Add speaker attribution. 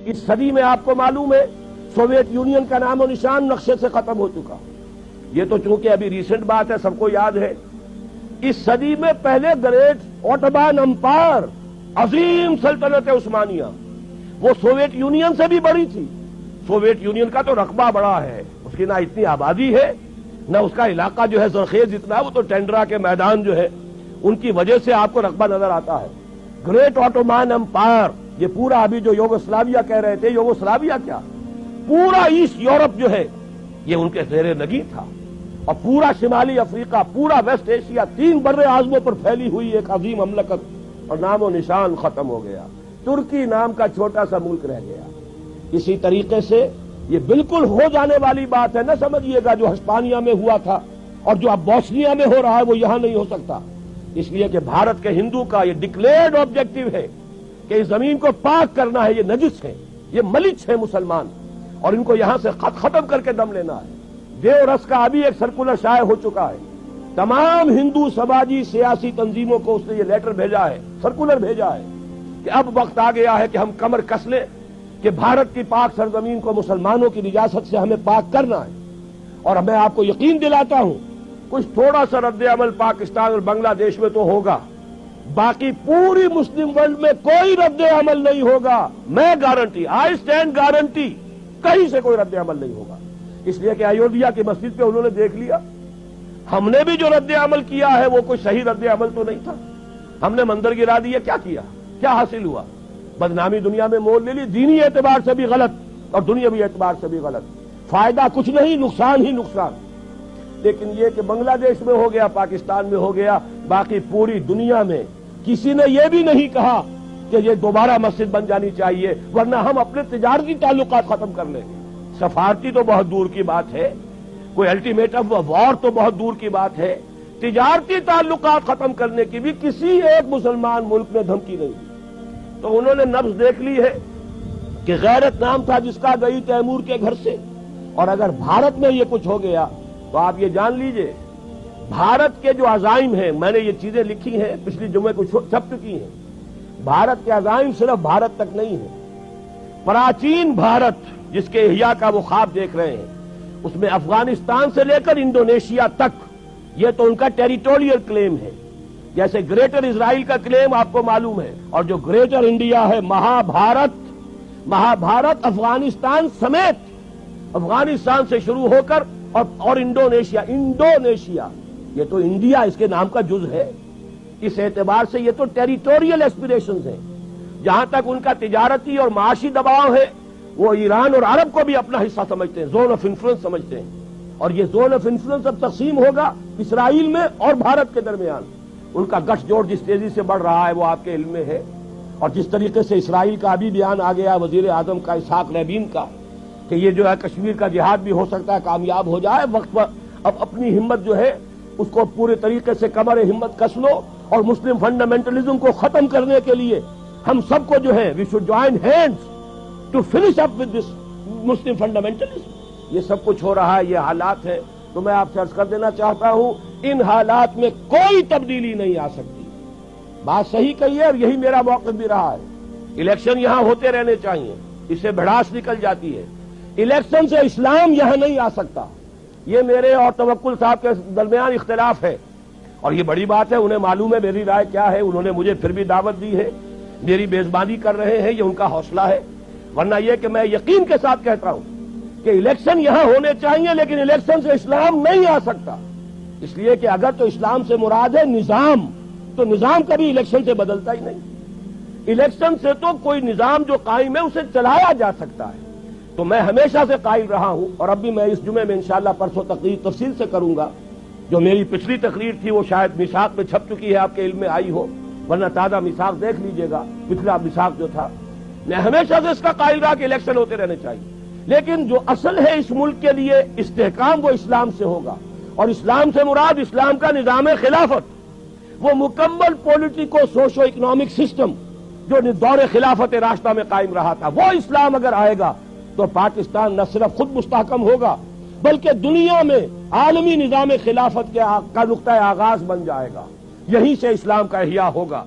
Speaker 1: اس صدی میں آپ کو معلوم ہے سوویت یونین کا نام و نشان نقشے سے ختم ہو چکا. یہ تو چونکہ ابھی ریسنٹ بات ہے, سب کو یاد ہے. اس صدی میں پہلے گریٹ اوٹومان امپائر, عظیم سلطنت عثمانیہ, وہ سوویت یونین سے بھی بڑی تھی. سوویت یونین کا تو رقبہ بڑا ہے, اس کی نہ اتنی آبادی ہے نہ اس کا علاقہ جو ہے زرخیز اتنا, وہ تو ٹینڈرا کے میدان جو ہے ان کی وجہ سے آپ کو رقبہ نظر آتا ہے. گریٹ اوٹومان امپائر, یہ پورا ابھی جو یوگوسلاویہ کہہ رہے تھے, یوگوسلاویہ کیا, پورا ایسٹ یورپ جو ہے یہ ان کے زیر نگیں تھا. اور پورا شمالی افریقہ, پورا ویسٹ ایشیا, 3 بر اعظموں پر پھیلی ہوئی ایک عظیم مملکت, اور نام و نشان ختم ہو گیا. ترکی نام کا چھوٹا سا ملک رہ گیا. اسی طریقے سے یہ بالکل ہو جانے والی بات ہے, نہ سمجھیے گا جو ہسپانیہ میں ہوا تھا اور جو اب بوسنیا میں ہو رہا ہے وہ یہاں نہیں ہو سکتا. اس لیے کہ بھارت کے ہندو کا یہ ڈکلیئرڈ آبجیکٹو ہے کہ اس زمین کو پاک کرنا ہے. یہ نجس ہے, یہ ملچ ہے مسلمان, اور ان کو یہاں سے ختم کر کے دم لینا ہے. دیو رس کا ابھی ایک سرکولر شائع ہو چکا ہے. تمام ہندو سماجی سیاسی تنظیموں کو اس نے یہ لیٹر بھیجا ہے, سرکولر بھیجا ہے کہ اب وقت آ گیا ہے کہ ہم کمر کس لیں کہ بھارت کی پاک سرزمین کو مسلمانوں کی نجاست سے ہمیں پاک کرنا ہے. اور میں آپ کو یقین دلاتا ہوں کچھ تھوڑا سا رد عمل پاکستان اور بنگلہ دیش میں تو ہوگا, باقی پوری مسلم ورلڈ میں کوئی رد عمل نہیں ہوگا. میں گارنٹی, آئی اسٹینڈ گارنٹی, کہیں سے کوئی رد عمل نہیں ہوگا. اس لیے کہ ایودھیا کی مسجد پہ انہوں نے دیکھ لیا, ہم نے بھی جو رد عمل کیا ہے وہ کوئی صحیح رد عمل تو نہیں تھا. ہم نے مندر گرا دیا, کیا کیا, کیا حاصل ہوا؟ بدنامی دنیا میں مول لے لی, دینی اعتبار سے بھی غلط اور دنیاوی اعتبار سے بھی غلط. فائدہ کچھ نہیں, نقصان ہی نقصان. لیکن یہ کہ بنگلہ دیش میں ہو گیا, پاکستان میں ہو گیا, باقی پوری دنیا میں کسی نے یہ بھی نہیں کہا کہ یہ دوبارہ مسجد بن جانی چاہیے, ورنہ ہم اپنے تجارتی تعلقات ختم کر لیں گے. سفارتی تو بہت دور کی بات ہے, کوئی الٹیمیٹم وار تو بہت دور کی بات ہے, تجارتی تعلقات ختم کرنے کی بھی کسی ایک مسلمان ملک نے دھمکی نہیں دی. تو انہوں نے نبض دیکھ لی ہے کہ غیرت نام تھا جس کا گئی تیمور کے گھر سے. اور اگر بھارت میں یہ کچھ ہو گیا تو آپ یہ جان لیجئے بھارت کے جو عزائم ہیں, میں نے یہ چیزیں لکھی ہیں, پچھلی جمعے کو چھپ چکی ہیں. بھارت کے عزائم صرف بھارت تک نہیں ہیں. پراچین بھارت جس کے احیاء کا وہ خواب دیکھ رہے ہیں, اس میں افغانستان سے لے کر انڈونیشیا تک یہ تو ان کا ٹیریٹوریل کلیم ہے. جیسے گریٹر اسرائیل کا کلیم آپ کو معلوم ہے, اور جو گریٹر انڈیا ہے, مہابھارت افغانستان سمیت, افغانستان سے شروع ہو کر اور انڈونیشیا یہ تو انڈیا اس کے نام کا جز ہے. اس اعتبار سے یہ تو ٹیریٹوریل ایسپیریشنز ہیں. جہاں تک ان کا تجارتی اور معاشی دباؤ ہے, وہ ایران اور عرب کو بھی اپنا حصہ سمجھتے ہیں, زون آف انفلوئنس سمجھتے ہیں. اور یہ زون آف انفلوئنس اب تقسیم ہوگا اسرائیل میں اور بھارت کے درمیان. ان کا گٹھ جوڑ جس تیزی سے بڑھ رہا ہے وہ آپ کے علم میں ہے. اور جس طریقے سے اسرائیل کا ابھی بیان آ گیا وزیر اعظم کا اسحاق رابین کا کہ یہ جو ہے کشمیر کا جہاد بھی ہو سکتا ہے کامیاب ہو جائے, وقت پر اب اپنی ہمت جو ہے اس کو پورے طریقے سے کمر ہمت کس لو, اور مسلم فنڈامنٹلزم کو ختم کرنے کے لیے ہم سب کو جو ہے we should join hands to finish up with this Muslim fundamentalism. یہ سب کچھ ہو رہا ہے, یہ حالات ہیں. تو میں آپ سے عرض کر دینا چاہتا ہوں ان حالات میں کوئی تبدیلی نہیں آ سکتی. بات صحیح کہی ہے, اور یہی میرا موقف بھی رہا ہے. الیکشن یہاں ہوتے رہنے چاہیے, اس سے بھڑاس نکل جاتی ہے. الیکشن سے اسلام یہاں نہیں آ سکتا. یہ میرے اور توکل صاحب کے درمیان اختلاف ہے, اور یہ بڑی بات ہے. انہیں معلوم ہے میری رائے کیا ہے, انہوں نے مجھے پھر بھی دعوت دی ہے. میری میزبانی کر رہے ہیں, یہ ان کا حوصلہ ہے. ورنہ یہ کہ میں یقین کے ساتھ کہتا ہوں کہ الیکشن یہاں ہونے چاہیے, لیکن الیکشن سے اسلام نہیں آ سکتا. اس لیے کہ اگر تو اسلام سے مراد ہے نظام, تو نظام کبھی الیکشن سے بدلتا ہی نہیں. الیکشن سے تو کوئی نظام جو قائم ہے اسے چلایا جا سکتا ہے. تو میں ہمیشہ سے قائل رہا ہوں, اور اب بھی میں اس جمعے میں انشاءاللہ پرسوں تقریر تفصیل سے کروں گا. جو میری پچھلی تقریر تھی وہ شاید میثاق میں چھپ چکی ہے, آپ کے علم میں آئی ہو, ورنہ تازہ میثاق دیکھ لیجئے گا. پچھلا میثاق جو تھا, میں ہمیشہ سے اس کا قائل رہا کہ الیکشن ہوتے رہنے چاہیے. لیکن جو اصل ہے اس ملک کے لیے استحکام, وہ اسلام سے ہوگا. اور اسلام سے مراد اسلام کا نظام خلافت, وہ مکمل پولیٹیکو سوشو اکنامک سسٹم جو دور خلافت راستہ میں قائم رہا تھا, وہ اسلام اگر آئے گا تو پاکستان نہ صرف خود مستحکم ہوگا بلکہ دنیا میں عالمی نظام خلافت کا نقطۂ آغاز بن جائے گا. یہیں سے اسلام کا احیاء ہوگا.